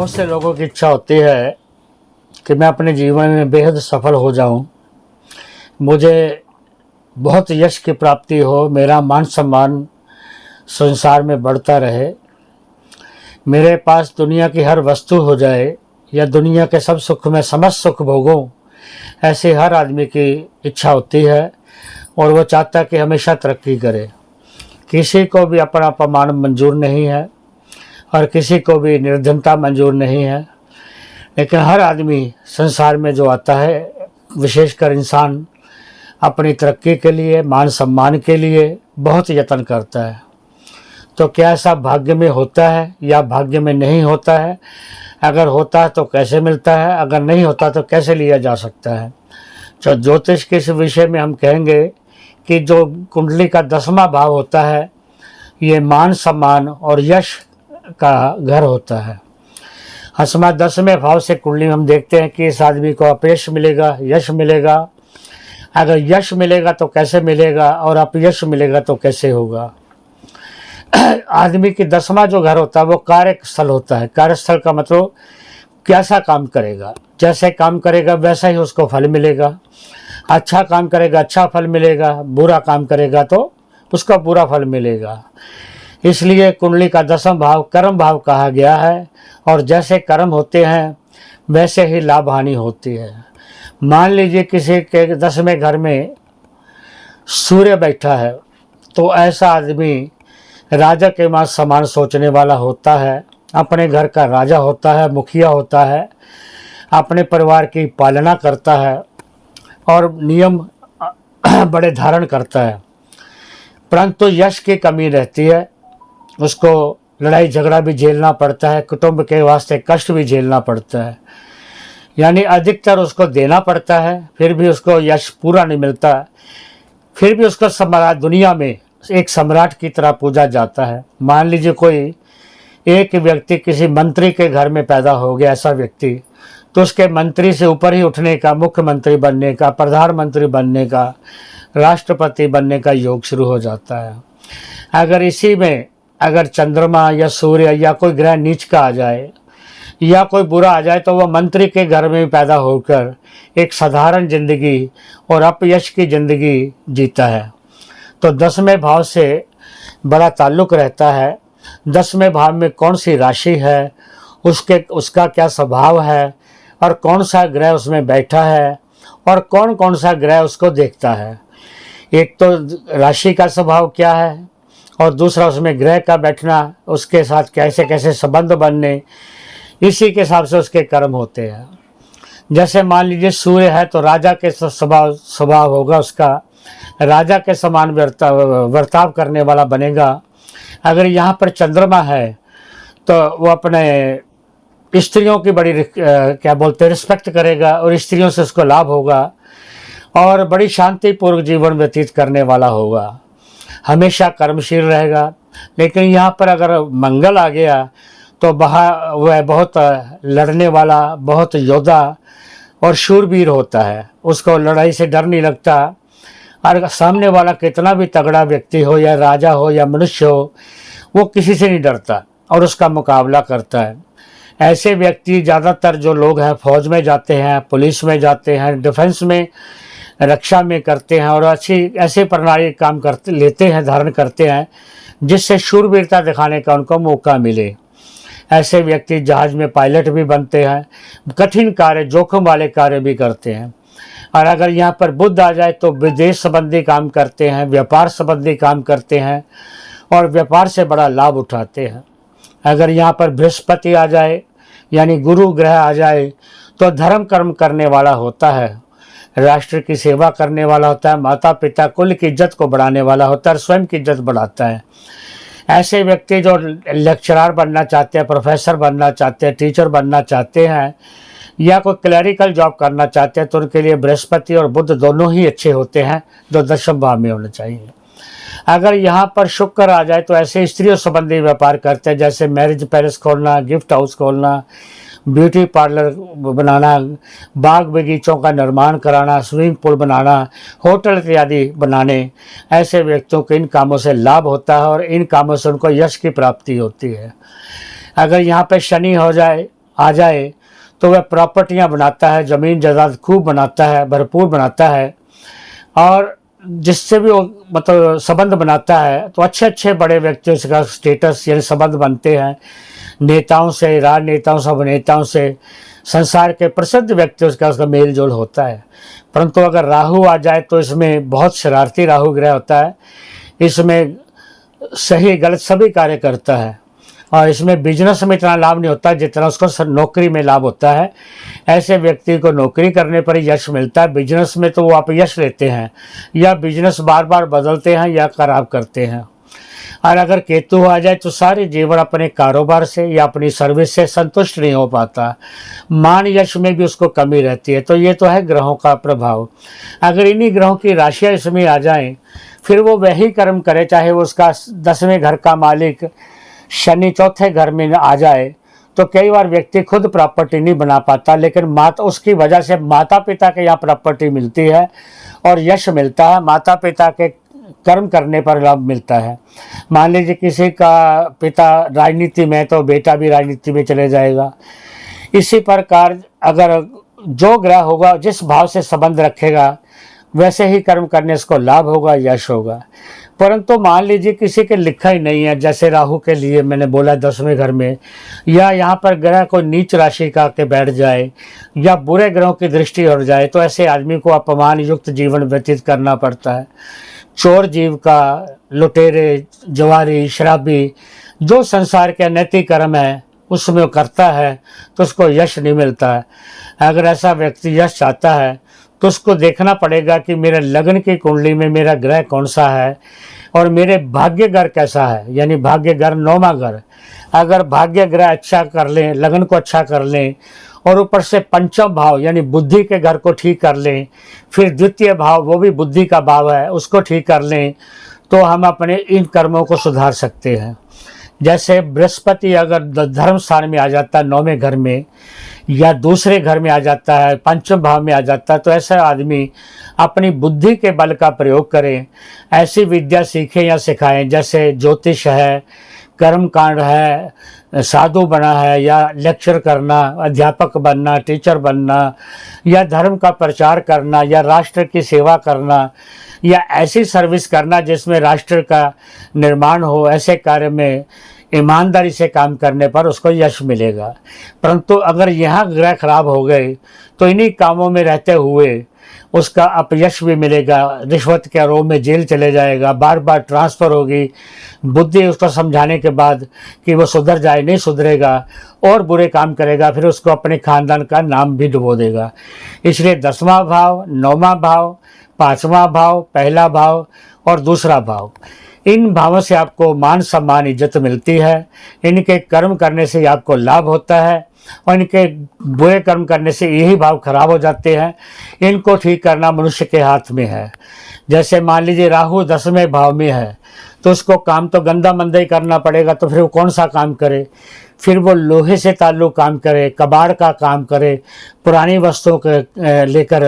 बहुत से लोगों की इच्छा होती है कि मैं अपने जीवन में बेहद सफल हो जाऊं, मुझे बहुत यश की प्राप्ति हो, मेरा मान सम्मान संसार में बढ़ता रहे, मेरे पास दुनिया की हर वस्तु हो जाए या दुनिया के सब सुख में समस्त सुख भोगूं। ऐसे हर आदमी की इच्छा होती है और वो चाहता है कि हमेशा तरक्की करे। किसी को भी अपना अपमान मंजूर नहीं है और किसी को भी निर्धनता मंजूर नहीं है, लेकिन हर आदमी संसार में जो आता है, विशेषकर इंसान, अपनी तरक्की के लिए, मान सम्मान के लिए बहुत यत्न करता है। तो क्या ऐसा भाग्य में होता है या भाग्य में नहीं होता है? अगर होता है तो कैसे मिलता है? अगर नहीं होता तो कैसे लिया जा सकता है? तो ज्योतिष के इस विषय में हम कहेंगे कि जो कुंडली का 10वां भाव होता है, ये मान सम्मान और यश का घर होता है। हसमा 10वें भाव से कुंडली में हम देखते हैं कि इस आदमी को अपयश मिलेगा, यश मिलेगा। अगर यश मिलेगा तो कैसे मिलेगा और अपयश मिलेगा तो कैसे होगा? आदमी की 10वां जो घर होता है वो कार्यस्थल होता है। कार्यस्थल का मतलब कैसा काम करेगा, जैसे काम करेगा वैसा ही उसको फल मिलेगा। अच्छा काम करेगा अच्छा फल मिलेगा, बुरा काम करेगा तो उसका बुरा फल मिलेगा। इसलिए कुंडली का 10वां भाव कर्म भाव कहा गया है और जैसे कर्म होते हैं वैसे ही लाभ हानि होती है। मान लीजिए किसी के 10वें घर में सूर्य बैठा है तो ऐसा आदमी राजा के समान सोचने वाला होता है, अपने घर का राजा होता है, मुखिया होता है, अपने परिवार की पालना करता है और नियम बड़े धारण करता है। परंतु यश की कमी रहती है, उसको लड़ाई झगड़ा भी झेलना पड़ता है, कुटुंब के वास्ते कष्ट भी झेलना पड़ता है, यानी अधिकतर उसको देना पड़ता है, फिर भी उसको यश पूरा नहीं मिलता। फिर भी उसको सम्राट, दुनिया में एक सम्राट की तरह पूजा जाता है। मान लीजिए कोई एक व्यक्ति किसी मंत्री के घर में पैदा हो गया, ऐसा व्यक्ति, तो उसके मंत्री से ऊपर ही उठने का, मुख्यमंत्री बनने का, प्रधानमंत्री बनने का, राष्ट्रपति बनने का योग शुरू हो जाता है। अगर इसी में अगर चंद्रमा या सूर्य या कोई ग्रह नीच का आ जाए या कोई बुरा आ जाए तो वह मंत्री के घर में पैदा होकर एक साधारण जिंदगी और अपयश की जिंदगी जीता है। तो 10वें भाव से बड़ा ताल्लुक़ रहता है। 10वें भाव में कौन सी राशि है, उसका क्या स्वभाव है और कौन सा ग्रह उसमें बैठा है और कौन कौन सा ग्रह उसको देखता है। एक तो राशि का स्वभाव क्या है और दूसरा उसमें ग्रह का बैठना, उसके साथ कैसे कैसे संबंध बनने, इसी के हिसाब से उसके कर्म होते हैं। जैसे मान लीजिए सूर्य है तो राजा के स्वभाव होगा, उसका राजा के समान वर्ताव करने वाला बनेगा। अगर यहाँ पर चंद्रमा है तो वो अपने स्त्रियों की बड़ी क्या बोलते हैं रिस्पेक्ट करेगा और स्त्रियों से उसको लाभ होगा और बड़ी शांतिपूर्वक जीवन व्यतीत करने वाला होगा, हमेशा कर्मशील रहेगा। लेकिन यहाँ पर अगर मंगल आ गया तो वह बहुत लड़ने वाला, बहुत योद्धा और शूरवीर होता है, उसको लड़ाई से डर नहीं लगता। और सामने वाला कितना भी तगड़ा व्यक्ति हो या राजा हो या मनुष्य हो, वो किसी से नहीं डरता और उसका मुकाबला करता है। ऐसे व्यक्ति ज़्यादातर जो लोग हैं फौज में जाते हैं, पुलिस में जाते हैं, डिफेंस में, रक्षा में करते हैं और अच्छी ऐसे प्रणाली काम करते लेते हैं, धारण करते हैं जिससे शूरवीरता दिखाने का उनको मौका मिले। ऐसे व्यक्ति जहाज़ में पायलट भी बनते हैं, कठिन कार्य, जोखिम वाले कार्य भी करते हैं। और अगर यहाँ पर बुध आ जाए तो विदेश संबंधी काम करते हैं, व्यापार संबंधी काम करते हैं और व्यापार से बड़ा लाभ उठाते हैं। अगर यहाँ पर बृहस्पति आ जाए यानी गुरु ग्रह आ जाए तो धर्म कर्म करने वाला होता है, राष्ट्र की सेवा करने वाला होता है, माता पिता कुल की इज्जत को बढ़ाने वाला होता है और स्वयं की इज्जत बढ़ाता है। ऐसे व्यक्ति जो लेक्चरर बनना चाहते हैं, प्रोफेसर बनना चाहते हैं, टीचर बनना चाहते हैं या कोई क्लरिकल जॉब करना चाहते हैं तो उनके लिए बृहस्पति और बुध दोनों ही अच्छे होते हैं, जो 10वें भाव में होने चाहिए। अगर यहाँ पर शुक्र आ जाए तो ऐसे स्त्रियों संबंधी व्यापार करते हैं, जैसे मैरिज पैलेस खोलना, गिफ्ट हाउस खोलना, ब्यूटी पार्लर बनाना, बाग बगीचों का निर्माण कराना, स्विमिंग पूल बनाना, होटल इत्यादि बनाने, ऐसे व्यक्तियों को इन कामों से लाभ होता है और इन कामों से उनको यश की प्राप्ति होती है। अगर यहाँ पे शनि हो जाए आ जाए तो वह प्रॉपर्टियां बनाता है, ज़मीन जायदाद खूब बनाता है, भरपूर बनाता है। और जिससे भी वो मतलब संबंध बनाता है तो अच्छे अच्छे बड़े व्यक्तियों से का स्टेटस यानी संबंध बनते हैं, नेताओं से, राजनेताओं से, अभिनेताओं से, संसार के प्रसिद्ध व्यक्तियों का उसका मेल जोल होता है। परंतु अगर राहु आ जाए तो इसमें बहुत शरारती राहु ग्रह होता है, इसमें सही गलत सभी कार्य करता है और इसमें बिजनेस में इतना लाभ नहीं होता जितना उसको नौकरी में लाभ होता है। ऐसे व्यक्ति को नौकरी करने पर यश मिलता है, बिजनेस में तो वो अपयश लेते हैं या बिजनेस बार बार बदलते हैं या खराब करते हैं। और अगर केतु आ जाए तो सारे जीवन अपने कारोबार से या अपनी सर्विस से संतुष्ट नहीं हो पाता, मान यश में भी उसको कमी रहती है। तो ये तो है ग्रहों का प्रभाव। अगर इन्हीं ग्रहों की राशियाँ इसमें आ जाएं फिर वो वही कर्म करे, चाहे वो उसका 10वें घर का मालिक शनि चौथे घर में आ जाए तो कई बार व्यक्ति खुद प्रॉपर्टी नहीं बना पाता, लेकिन माता उसकी वजह से माता पिता के यहाँ प्रॉपर्टी मिलती है और यश मिलता है, माता पिता के कर्म करने पर लाभ मिलता है। मान लीजिए किसी का पिता राजनीति में तो बेटा भी राजनीति में चले जाएगा। इसी प्रकार अगर जो ग्रह होगा जिस भाव से संबंध रखेगा वैसे ही कर्म करने से को लाभ होगा, यश होगा। परंतु मान लीजिए किसी के लिखा ही नहीं है, जैसे राहु के लिए मैंने बोला 10वें घर में, या यहाँ पर ग्रह को नीच राशि का के बैठ जाए या बुरे ग्रहों की दृष्टि हो जाए तो ऐसे आदमी को अपमान युक्त जीवन व्यतीत करना पड़ता है। चोर जीव का, लुटेरे, जवारी, शराबी, जो संसार के अनैतिक कर्म है उसमें वो करता है तो उसको यश नहीं मिलता है। अगर ऐसा व्यक्ति यश चाहता है तो उसको देखना पड़ेगा कि मेरे लगन की कुंडली में मेरा ग्रह कौन सा है और मेरे भाग्य घर कैसा है, यानी भाग्य घर 9वां घर। अगर भाग्य ग्रह अच्छा कर लें, लगन को अच्छा कर लें और ऊपर से पंचम भाव यानी बुद्धि के घर को ठीक कर लें, फिर द्वितीय भाव वो भी बुद्धि का भाव है उसको ठीक कर लें, तो हम अपने इन कर्मों को सुधार सकते हैं। जैसे बृहस्पति अगर धर्म स्थान में आ जाता है 9वें घर में या दूसरे घर में आ जाता है, पंचम भाव में आ जाता है, तो ऐसा आदमी अपनी बुद्धि के बल का प्रयोग करें, ऐसी विद्या सीखें या सिखाएं जैसे ज्योतिष है, कर्म कांड है, साधु बना है या लेक्चर करना, अध्यापक बनना, टीचर बनना या धर्म का प्रचार करना या राष्ट्र की सेवा करना या ऐसी सर्विस करना जिसमें राष्ट्र का निर्माण हो। ऐसे कार्य में ईमानदारी से काम करने पर उसको यश मिलेगा। परंतु अगर यहाँ ग्रह खराब हो गए तो इन्हीं कामों में रहते हुए उसका अपयश भी मिलेगा, रिश्वत के आरोप में जेल चले जाएगा, बार बार ट्रांसफ़र होगी, बुद्धि उसको समझाने के बाद कि वो सुधर जाए नहीं सुधरेगा और बुरे काम करेगा, फिर उसको अपने खानदान का नाम भी डुबो देगा। इसलिए 10वां भाव, 9वां भाव, 5वां भाव, पहला भाव और दूसरा भाव, इन भावों से आपको मान सम्मान इज्जत मिलती है। इनके कर्म करने से आपको लाभ होता है और इनके बुरे कर्म करने से यही भाव खराब हो जाते हैं। इनको ठीक करना मनुष्य के हाथ में है। जैसे मान लीजिए राहु 10वें भाव में है तो उसको काम तो गंदा मंदा ही करना पड़ेगा, तो फिर वो कौन सा काम करे? फिर वो लोहे से ताल्लुक़ काम करे, कबाड़ का काम करे, पुरानी वस्तुओं के लेकर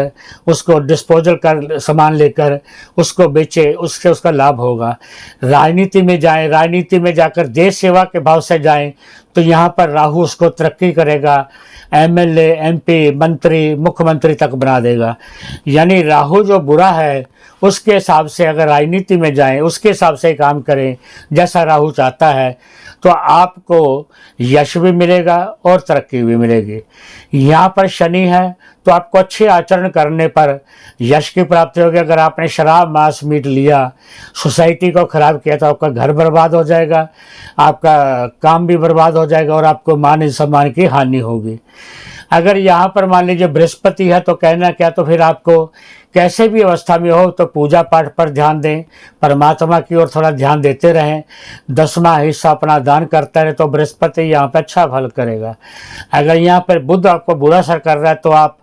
उसको डिस्पोजल कर सामान लेकर उसको बेचे, उससे उसका लाभ होगा। राजनीति में जाएं, राजनीति में जाकर देश सेवा के भाव से जाएं तो यहाँ पर राहु उसको तरक्की करेगा, एमएलए, एमपी, मंत्री, मुख्यमंत्री तक बना देगा। यानी राहु जो बुरा है उसके हिसाब से अगर राजनीति में जाएं, उसके हिसाब से काम करें जैसा राहु चाहता है तो आपको यश भी मिलेगा और तरक्की भी मिलेगी। यहाँ पर शनि है तो आपको अच्छे आचरण करने पर यश की प्राप्ति होगी। अगर आपने शराब, मांस, मीट लिया, सोसाइटी को खराब किया तो आपका घर बर्बाद हो जाएगा, आपका काम भी बर्बाद हो जाएगा और आपको मान सम्मान की हानि होगी। अगर यहाँ पर मान लीजिए बृहस्पति है तो कहना क्या, तो फिर आपको कैसे भी अवस्था में हो तो पूजा पाठ पर ध्यान दें, परमात्मा की ओर थोड़ा ध्यान देते रहें, 10वां हिस्सा अपना दान करता रहे तो बृहस्पति यहाँ पर अच्छा फल करेगा। अगर यहाँ पर बुध आपको बुरा असर कर रहा है तो आप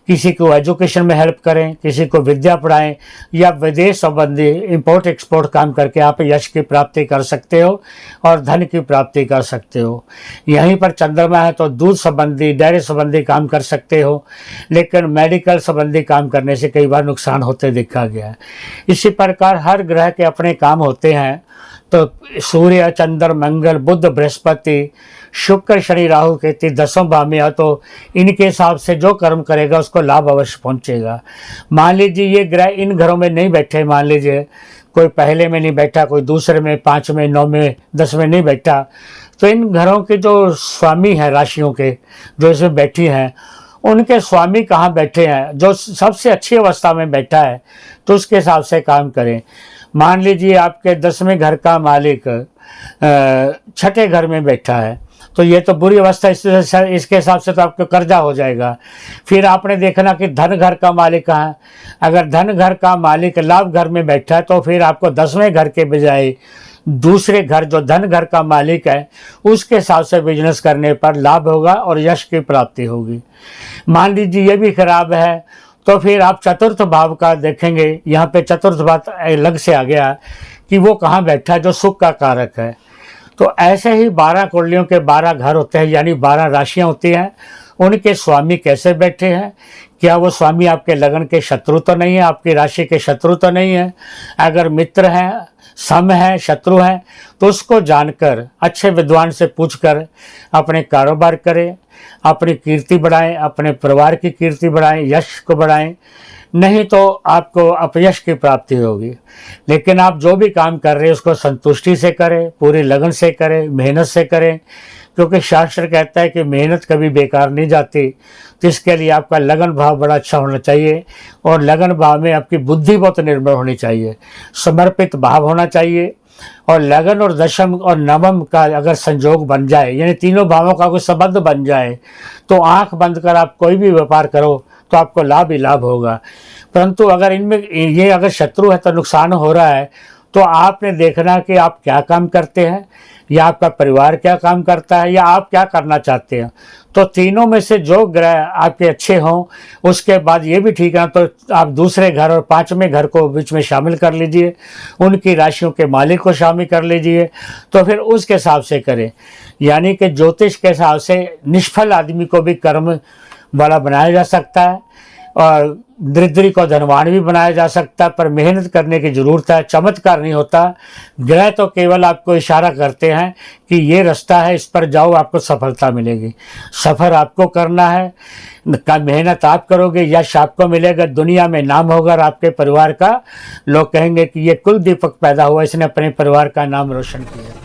किसी को एजुकेशन में हेल्प करें, किसी को विद्या पढ़ाएं या विदेश संबंधी इंपोर्ट एक्सपोर्ट काम करके आप यश की प्राप्ति कर सकते हो और धन की प्राप्ति कर सकते हो। यहीं पर चंद्रमा है तो दूध संबंधी, डेयरी संबंधी काम कर सकते हो, लेकिन मेडिकल संबंधी काम करने से कई बार नुकसान होते देखा गया है। इसी प्रकार हर ग्रह के अपने काम होते हैं। तो सूर्य, चंद्र, मंगल, बुध, बृहस्पति शुक्र शनि राहु केतु 10वें भाव में है, तो इनके हिसाब से जो कर्म करेगा उसको लाभ अवश्य पहुंचेगा। मान लीजिए ये ग्रह इन घरों में नहीं बैठे, मान लीजिए कोई पहले में नहीं बैठा, कोई दूसरे में, 5 में, 9 में, 10 में नहीं बैठा, तो इन घरों के जो स्वामी हैं राशियों के जो इसमें बैठी हैं, उनके स्वामी कहाँ बैठे हैं, जो सबसे अच्छी अवस्था में बैठा है तो उसके हिसाब से काम करें। मान लीजिए आपके 10वें घर का मालिक 6ठे घर में बैठा है, तो ये तो बुरी अवस्था, इसके हिसाब से तो आपको कर्जा हो जाएगा। फिर आपने देखना कि धन घर का मालिक कहाँ है। अगर धन घर का मालिक लाभ घर में बैठा है तो फिर आपको 10वें घर के बजाय दूसरे घर जो धन घर का मालिक है उसके हिसाब से बिजनेस करने पर लाभ होगा और यश की प्राप्ति होगी। मान लीजिए ये भी खराब है तो फिर आप चतुर्थ भाव का देखेंगे। यहाँ पे चतुर्थ भाव अलग से आ गया कि वो कहाँ बैठा है, जो सुख का कारक है। तो ऐसे ही 12 कुंडलियों के 12 घर होते हैं, यानी 12 राशियाँ होती हैं। उनके स्वामी कैसे बैठे हैं, क्या वो स्वामी आपके लगन के शत्रु तो नहीं है, आपकी राशि के शत्रु तो नहीं है। अगर मित्र हैं, सम है, शत्रु हैं, तो उसको जानकर अच्छे विद्वान से पूछकर अपने कारोबार करें, अपनी कीर्ति बढ़ाएं, अपने परिवार की कीर्ति बढ़ाएं, यश को बढ़ाएं। नहीं तो आपको अपयश की प्राप्ति होगी। लेकिन आप जो भी काम कर रहे हैं उसको संतुष्टि से करें, पूरी लगन से करें, मेहनत से करें, क्योंकि शास्त्र कहता है कि मेहनत कभी बेकार नहीं जाती। तो इसके लिए आपका लगन भाव बड़ा अच्छा होना चाहिए और लगन भाव में आपकी बुद्धि बहुत निर्भर होनी चाहिए, समर्पित भाव होना चाहिए। और लगन और दशम और नवम का अगर संयोग बन जाए, यानी तीनों भावों का कोई संबंध बन जाए, तो आंख बंद कर आप कोई भी व्यापार करो तो आपको लाभ ही लाभ होगा। परंतु अगर इनमें ये अगर शत्रु है तो नुकसान हो रहा है, तो आपने देखना कि आप क्या काम करते हैं, या आपका परिवार क्या काम करता है, या आप क्या करना चाहते हैं। तो तीनों में से जो ग्रह आपके अच्छे हों, उसके बाद ये भी ठीक है तो आप दूसरे घर और 5वें घर को बीच में शामिल कर लीजिए, उनकी राशियों के मालिक को शामिल कर लीजिए, तो फिर उसके हिसाब से करें। यानी कि ज्योतिष के हिसाब से निष्फल आदमी को भी कर्म वाला बनाया जा सकता है और दरिद्री को धनवान भी बनाया जा सकता है, पर मेहनत करने की ज़रूरत है, चमत्कार नहीं होता। ग्रह तो केवल आपको इशारा करते हैं कि ये रास्ता है, इस पर जाओ, आपको सफलता मिलेगी। सफ़र आपको करना है, मेहनत आप करोगे, यश आपको मिलेगा, दुनिया में नाम होगा और आपके परिवार का। लोग कहेंगे कि ये कुल दीपक पैदा हुआ, इसने अपने परिवार का नाम रोशन किया।